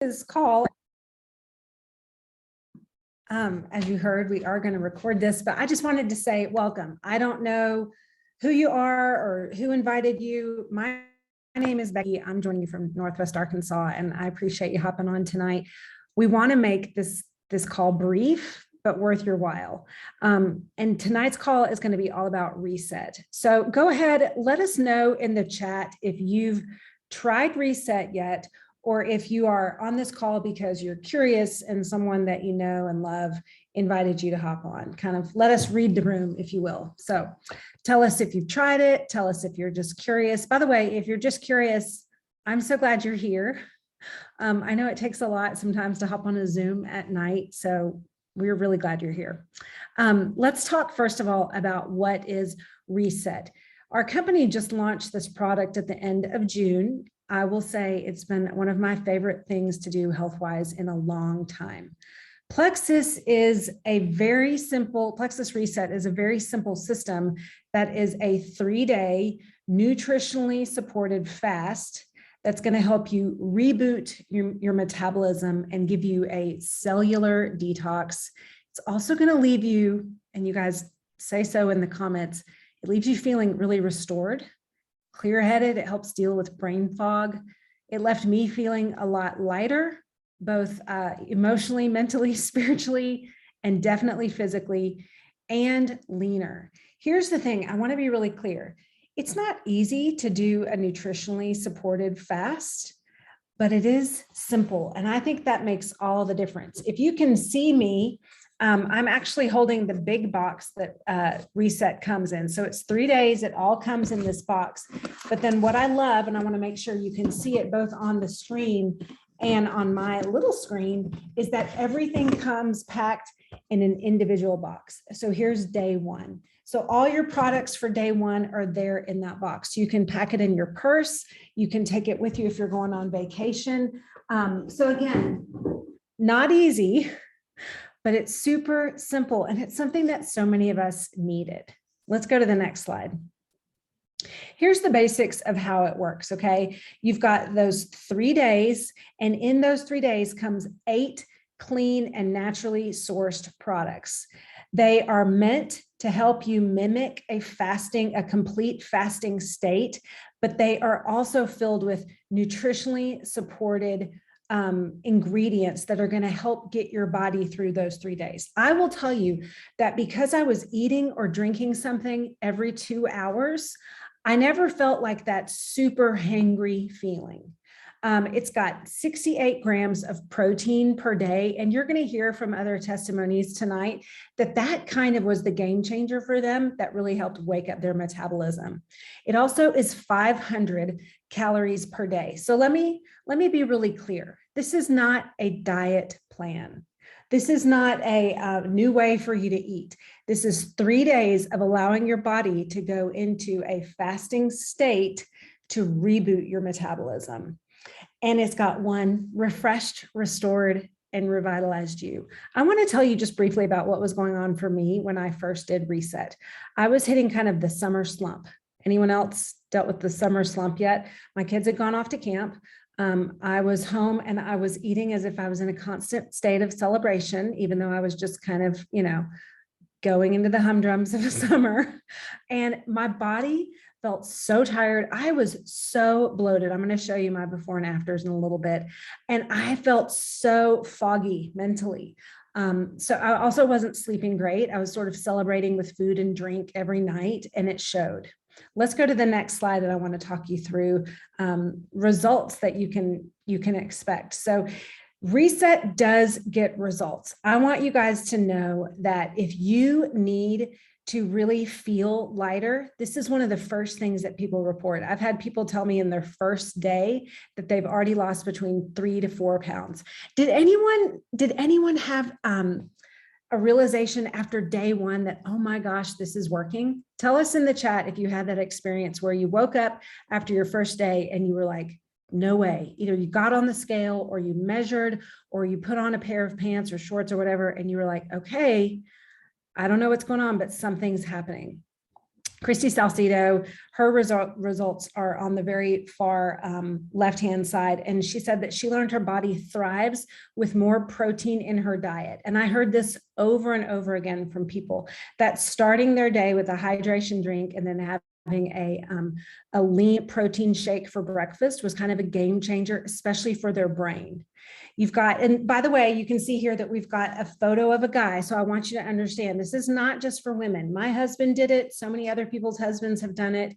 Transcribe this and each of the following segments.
This call, as you heard, we are going to record this, but I just wanted to say welcome. I don't know who you are or who invited you. My name is Becky. I'm joining you from Northwest Arkansas, and I appreciate you hopping on tonight. We want to make this call brief, but worth your while. And tonight's call is going to be all about reset. So go ahead, let us know in the chat if you've tried reset yet, or if you are on this call because you're curious and someone that you know and love invited you to hop on. Kind of let us read the room, if you will. So tell us if you've tried it. Tell us if you're just curious. By the way, if you're just curious, I'm so glad you're here. I know it takes a lot sometimes to hop on a Zoom at night, so we're really glad you're here. Let's talk first of all about what is Reset. Our company just launched this product at the end of June. I will say it's been one of my favorite things to do health-wise in a long time. Plexus Reset is a very simple system that is a 3-day nutritionally supported fast that's going to help you reboot your metabolism and give you a cellular detox. It's also going to leave you, and you guys say so in the comments, it leaves you feeling really restored, clear-headed. It helps deal with brain fog. It left me feeling a lot lighter, both emotionally, mentally, spiritually, and definitely physically, and leaner. Here's the thing, I want to be really clear. It's not easy to do a nutritionally supported fast, but it is simple. And I think that makes all the difference. If you can see me, I'm actually holding the big box that Reset comes in. So it's 3 days, it all comes in this box. But then what I love, and I want to make sure you can see it both on the screen and on my little screen, is that everything comes packed in an individual box. So here's day one. So all your products for day one are there in that box. You can pack it in your purse. You can take it with you if you're going on vacation. So again, not easy, but it's super simple, and it's something that so many of us needed. Let's go to the next slide. Here's the basics of how it works, okay? You've got those 3 days, and in those 3 days comes 8 clean and naturally sourced products. They are meant to help you mimic a complete fasting state, but they are also filled with nutritionally supported ingredients that are going to help get your body through those 3 days. I will tell you that because I was eating or drinking something every 2 hours, I never felt like that super hangry feeling. It's got 68 grams of protein per day, and you're going to hear from other testimonies tonight that kind of was the game changer for them that really helped wake up their metabolism. It also is 500 calories per day. So let me be really clear. This is not a diet plan. This is not a new way for you to eat. This is 3 days of allowing your body to go into a fasting state to reboot your metabolism. And it's got one refreshed, restored, and revitalized you. I want to tell you just briefly about what was going on for me when I first did Reset. I was hitting kind of the summer slump. Anyone else dealt with the summer slump yet? My kids had gone off to camp. I was home and I was eating as if I was in a constant state of celebration, even though I was just kind of, going into the humdrums of the summer. And my body felt so tired. I was so bloated. I'm going to show you my before and afters in a little bit. And I felt so foggy mentally. So I also wasn't sleeping great. I was sort of celebrating with food and drink every night, and it showed. Let's go to the next slide, and I want to talk you through results that you can expect. So Reset does get results. I want you guys to know that if you need to really feel lighter, this is one of the first things that people report. I've had people tell me in their first day that they've already lost between 3 to 4 pounds. Did anyone have a realization after day one that, oh my gosh, this is working? Tell us in the chat if you had that experience where you woke up after your first day and you were like, no way. Either you got on the scale or you measured or you put on a pair of pants or shorts or whatever, and you were like, okay, I don't know what's going on, but something's happening. Christy Salcido, her results are on the very far left-hand side. And she said that she learned her body thrives with more protein in her diet. And I heard this over and over again from people, that starting their day with a hydration drink and then having a lean protein shake for breakfast was kind of a game changer, especially for their brain. You've got, and by the way, you can see here that we've got a photo of a guy. So I want you to understand, this is not just for women. My husband did it. So many other people's husbands have done it.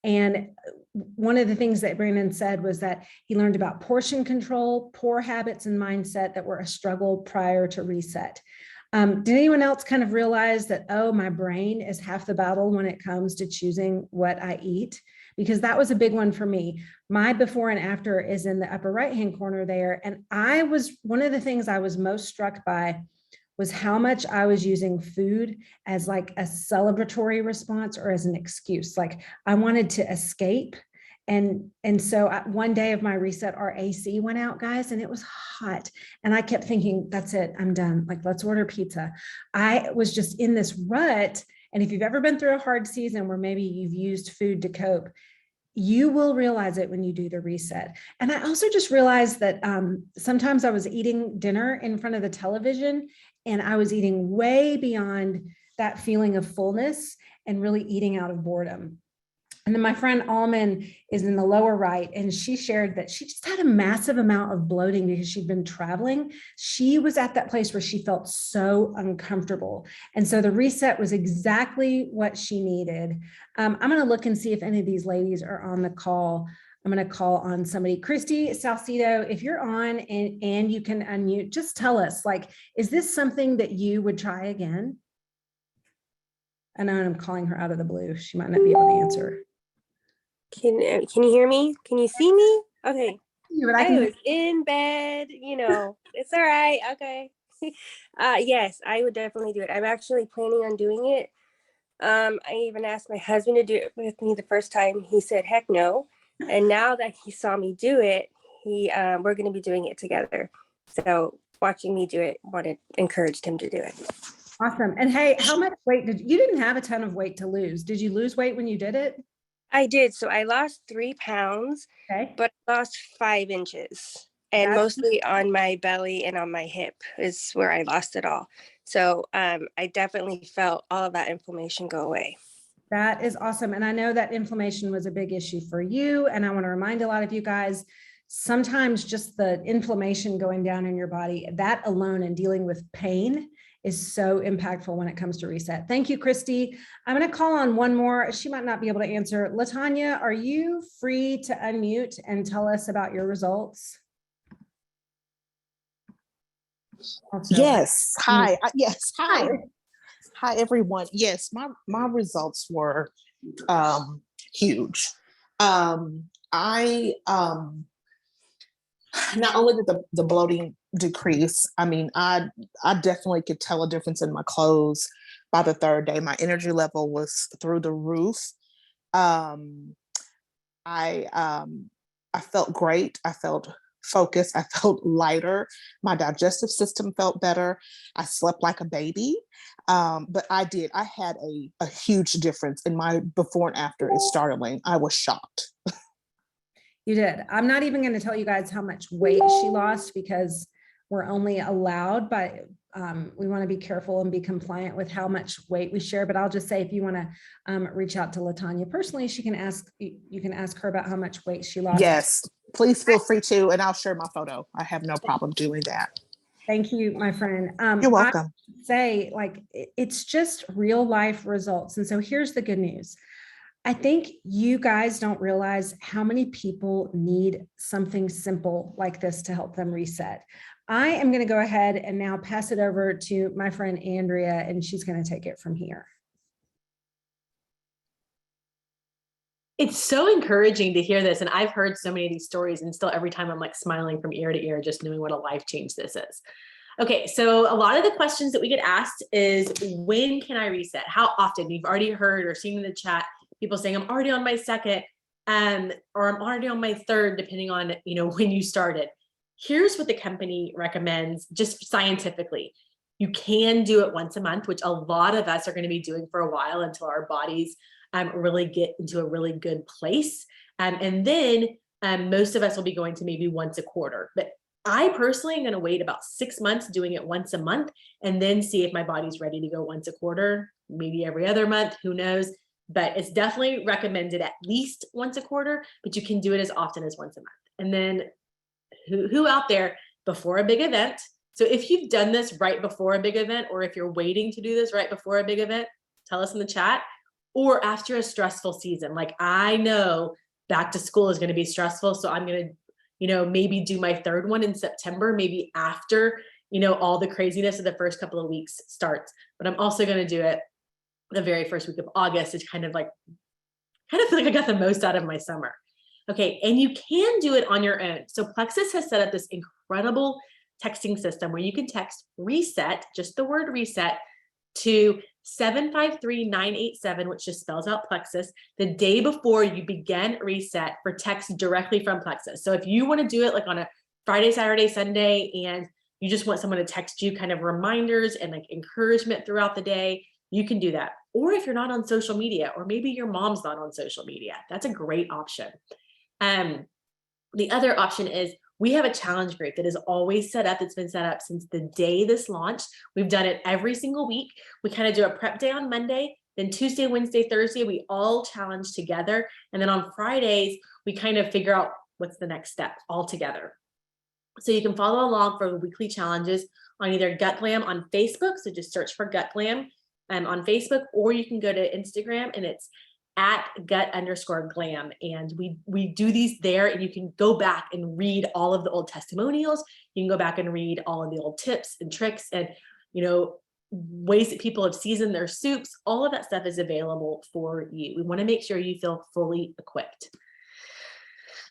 And one of the things that Brandon said was that he learned about portion control, poor habits, and mindset that were a struggle prior to reset. Did anyone else kind of realize that, oh, my brain is half the battle when it comes to choosing what I eat? Because that was a big one for me. My before and after is in the upper right-hand corner there. And one of the things I was most struck by was how much I was using food as like a celebratory response or as an excuse. Like I wanted to escape. And so one day of my reset, our AC went out, guys, and it was hot. And I kept thinking, that's it, I'm done. Like, let's order pizza. I was just in this rut. And if you've ever been through a hard season where maybe you've used food to cope, you will realize it when you do the reset. And I also just realized that sometimes I was eating dinner in front of the television and I was eating way beyond that feeling of fullness and really eating out of boredom. And then my friend Alman is in the lower right, and she shared that she just had a massive amount of bloating because she'd been traveling. She was at that place where she felt so uncomfortable. And so the reset was exactly what she needed. I'm going to look and see if any of these ladies are on the call. I'm going to call on somebody. Christy Salcido, if you're on and you can unmute, just tell us, like, is this something that you would try again? I know I'm calling her out of the blue. She might not be able to answer. Can you hear me? Can you see me? Okay. I was in bed, it's all right. Okay. Yes, I would definitely do it. I'm actually planning on doing it. I even asked my husband to do it with me the first time. He said, heck no. And now that he saw me do it, we're going to be doing it together. So watching me do it, encouraged him to do it. Awesome. And hey, how much weight you didn't have a ton of weight to lose. Did you lose weight when you did it? I did. So I lost 3 pounds, okay, but I lost 5 inches, and mostly on my belly and on my hip is where I lost it all. So I definitely felt all of that inflammation go away. That is awesome. And I know that inflammation was a big issue for you. And I want to remind a lot of you guys, sometimes just the inflammation going down in your body, that alone and dealing with pain is so impactful when it comes to reset. Thank you, Christy. I'm going to call on one more. She might not be able to answer. LaTanya, are you free to unmute and tell us about your results? Also, yes. Hi. Yes. Hi. Hi, everyone. Yes, my results were huge. I not only did the bloating decrease, I mean, I definitely could tell a difference in my clothes by the 3rd day. My energy level was through the roof. I felt great. I felt focused. I felt lighter. My digestive system felt better. I slept like a baby. But I had a huge difference in my before and after. It's startling. I was shocked. You did. I'm not even going to tell you guys how much weight she lost because we're only allowed by, we want to be careful and be compliant with how much weight we share. But I'll just say, if you want to reach out to LaTanya personally, you can ask her about how much weight she lost. Yes, please feel free to, and I'll share my photo. I have no problem doing that. Thank you, my friend. You're welcome. I say, like, it's just real life results. And so here's the good news. I think you guys don't realize how many people need something simple like this to help them reset. I am going to go ahead and now pass it over to my friend Andrea, and she's going to take it from here. It's so encouraging to hear this. And I've heard so many of these stories, and still every time I'm like smiling from ear to ear, just knowing what a life change this is. Okay, so a lot of the questions that we get asked is, when can I reset? How often? You've already heard or seen in the chat people saying, I'm already on my 2nd, or I'm already on my 3rd, depending on, when you started. Here's what the company recommends, just scientifically. You can do it once a month, which a lot of us are going to be doing for a while until our bodies really get into a really good place. And then most of us will be going to maybe once a quarter. But I personally am going to wait about 6 months doing it once a month and then see if my body's ready to go once a quarter, maybe every other month, who knows. But it's definitely recommended at least once a quarter, but you can do it as often as once a month. And then who out there before a big event? So if you've done this right before a big event, or if you're waiting to do this right before a big event, tell us in the chat. Or after a stressful season, like I know back to school is going to be stressful. So I'm going to, maybe do my third one in September, maybe after, all the craziness of the first couple of weeks starts. But I'm also going to do it the very first week of August. It's kind of feel like I got the most out of my summer. Okay, and you can do it on your own. So Plexus has set up this incredible texting system where you can text reset, just the word reset, to 753-987, which just spells out Plexus, the day before you begin reset for text directly from Plexus. So if you want to do it like on a Friday, Saturday, Sunday, and you just want someone to text you kind of reminders and like encouragement throughout the day, you can do that. Or if you're not on social media, or maybe your mom's not on social media, that's a great option. The other option is we have a challenge group that is always set up. It's been set up since the day this launched. We've done it every single week. We kind of do a prep day on Monday, then Tuesday, Wednesday, Thursday, we all challenge together. And then on Fridays, we kind of figure out what's the next step all together. So you can follow along for the weekly challenges on either Gut Glam on Facebook. So just search for Gut Glam on Facebook, or you can go to Instagram and it's at gut_glam. And we do these there, and you can go back and read all of the old testimonials. You can go back and read all of the old tips and tricks and, ways that people have seasoned their soups. All of that stuff is available for you. We want to make sure you feel fully equipped.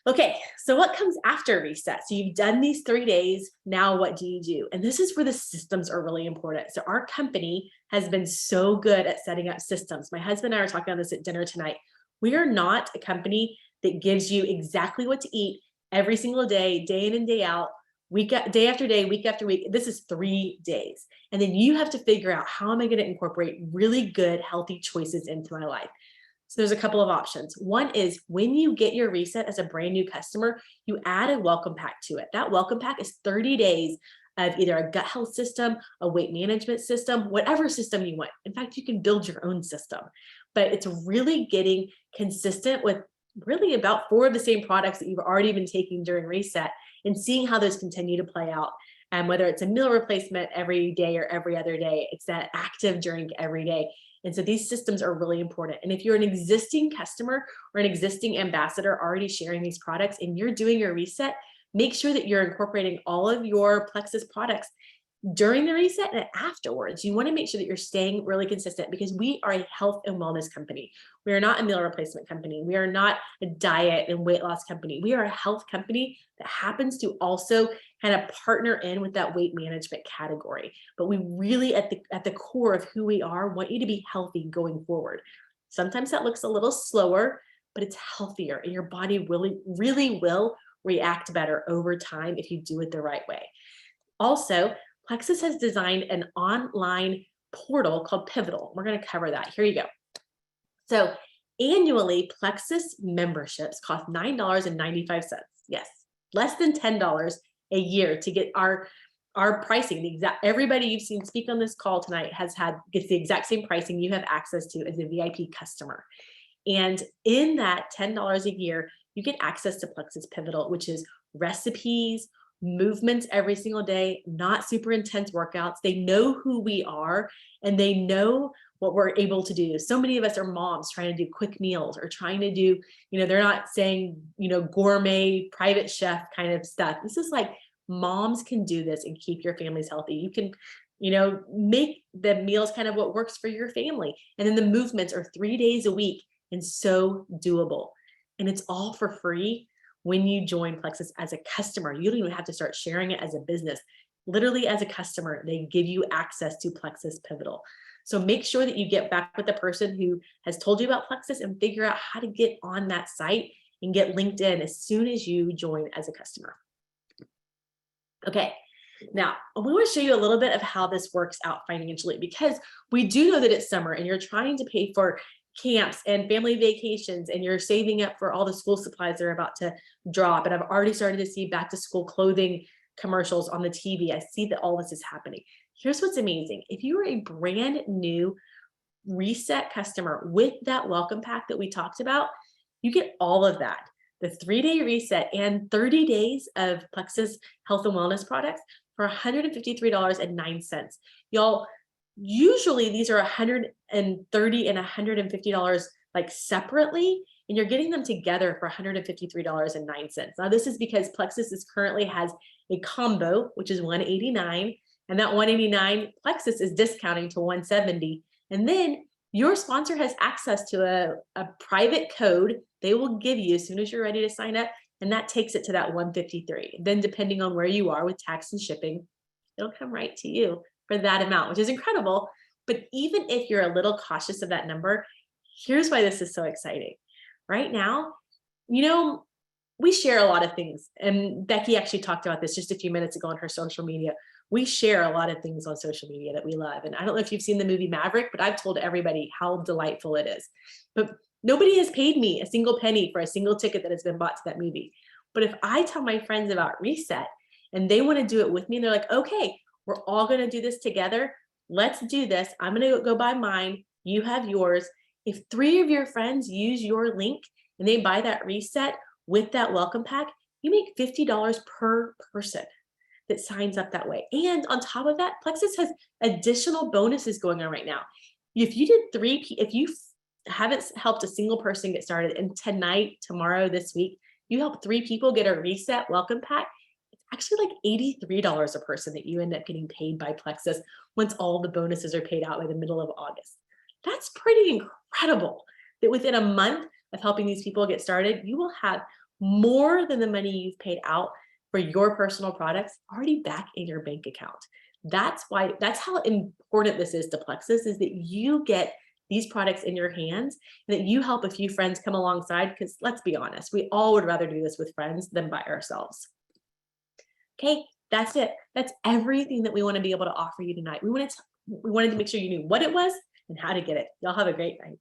Okay, so what comes after reset? So you've done these 3 days. Now what do you do? And this is where the systems are really important. So our company has been so good at setting up systems. My husband and I are talking about this at dinner tonight. We are not a company that gives you exactly what to eat every single day, day in and day out, day after day, week after week. This is 3 days. And then you have to figure out, how am I going to incorporate really good, healthy choices into my life? So there's a couple of options. One is when you get your reset as a brand new customer, you add a welcome pack to it. That welcome pack is 30 days of either a gut health system, a weight management system, whatever system you want. In fact, you can build your own system, but it's really getting consistent with really about 4 of the same products that you've already been taking during reset and seeing how those continue to play out. And whether it's a meal replacement every day or every other day, it's that active drink every day. And so these systems are really important. And if you're an existing customer or an existing ambassador already sharing these products and you're doing your reset, make sure that you're incorporating all of your Plexus products during the reset and afterwards. You want to make sure that you're staying really consistent, because we are a health and wellness company. We are not a meal replacement company. We are not a diet and weight loss company. We are a health company that happens to also kind of partner in with that weight management category. But we really, at the core of who we are, want you to be healthy going forward. Sometimes that looks a little slower, but it's healthier, and your body really will react better over time if you do it the right way. Also, Plexus has designed an online portal called Pivotal. We're going to cover that. Here you go. So annually, Plexus memberships cost $9.95. Yes, less than $10 a year to get our pricing. Everybody you've seen speak on this call tonight gets the exact same pricing you have access to as a VIP customer. And in that $10 a year, you get access to Plexus Pivotal, which is recipes, movements every single day, not super intense workouts. They know who we are and they know what we're able to do. So many of us are moms trying to do quick meals or trying to do, they're not saying, gourmet private chef kind of stuff. This is like, moms can do this and keep your families healthy. You can, make the meals kind of what works for your family. And then the movements are 3 days a week and so doable. And it's all for free. When you join Plexus as a customer, you don't even have to start sharing it as a business. Literally as a customer, they give you access to Plexus Pivotal. So make sure that you get back with the person who has told you about Plexus and figure out how to get on that site and get linked in as soon as you join as a customer. Okay, now we want to show you a little bit of how this works out financially, because we do know that it's summer and you're trying to pay for camps and family vacations, and you're saving up for all the school supplies that are about to drop. And I've already started to see back to school clothing commercials on the TV. I see that all this is happening. Here's what's amazing. If you are a brand new Reset customer with that welcome pack that we talked about, you get all of that. The 3-day reset and 30 days of Plexus health and wellness products for $153.09. Y'all, usually these are $130 and $150 like separately, and you're getting them together for $153.09. Now this is because Plexus currently has a combo, which is $189, and that $189 Plexus is discounting to $170. And then your sponsor has access to a private code they will give you as soon as you're ready to sign up, and that takes it to that $153. Then depending on where you are with tax and shipping, it'll come right to you for that amount, which is incredible. But even if you're a little cautious of that number, here's why this is so exciting. Right now, you know, we share a lot of things, and Becky actually talked about this just a few minutes ago on her social media. We share a lot of things on social media that we love. And I don't know if you've seen the movie Maverick, but I've told everybody how delightful it is. But nobody has paid me a single penny for a single ticket that has been bought to that movie. But if I tell my friends about Reset and they want to do it with me, and they're like, okay, we're all going to do this together. Let's do this. I'm going to go buy mine. You have yours. If 3 of your friends use your link and they buy that Reset with that welcome pack, you make $50 per person that signs up that way. And on top of that, Plexus has additional bonuses going on right now. If you did if you haven't helped a single person get started, and tonight, tomorrow, this week, you help 3 people get a Reset welcome pack, it's actually like $83 a person that you end up getting paid by Plexus once all the bonuses are paid out by the middle of August. That's pretty incredible that within a month of helping these people get started, you will have more than the money you've paid out for your personal products already back in your bank account. That's how important this is to Plexus, is that you get these products in your hands and that you help a few friends come alongside, because let's be honest, we all would rather do this with friends than by ourselves. Okay, that's it. That's everything that we want to be able to offer you tonight. We wanted to make sure you knew what it was and how to get it. Y'all have a great night.